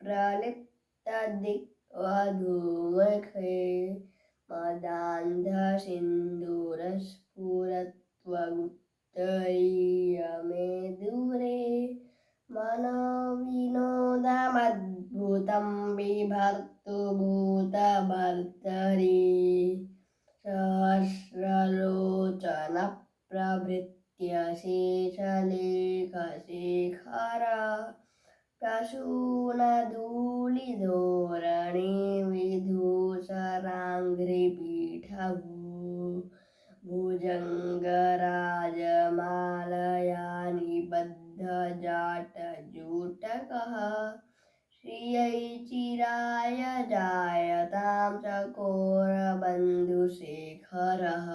प्रलिप्तदिग्वधूमुखे मदान्धसिन्दूरस्फुरत्वगुप्तरीयमेदुरे मनोविनोदमद्भुतं बिभर्तु भूतभर्तरि सहस्रलोचनप्रभृत्य शेषलेखशेखर प्रसूनधूलिधोरणि विधूसराङ्घ्रिपीठभू भुजङ्गराजमालया निबद्धजाटजूटकः श्रियै चिराय जायतां चकोरबन्धुशेखरः।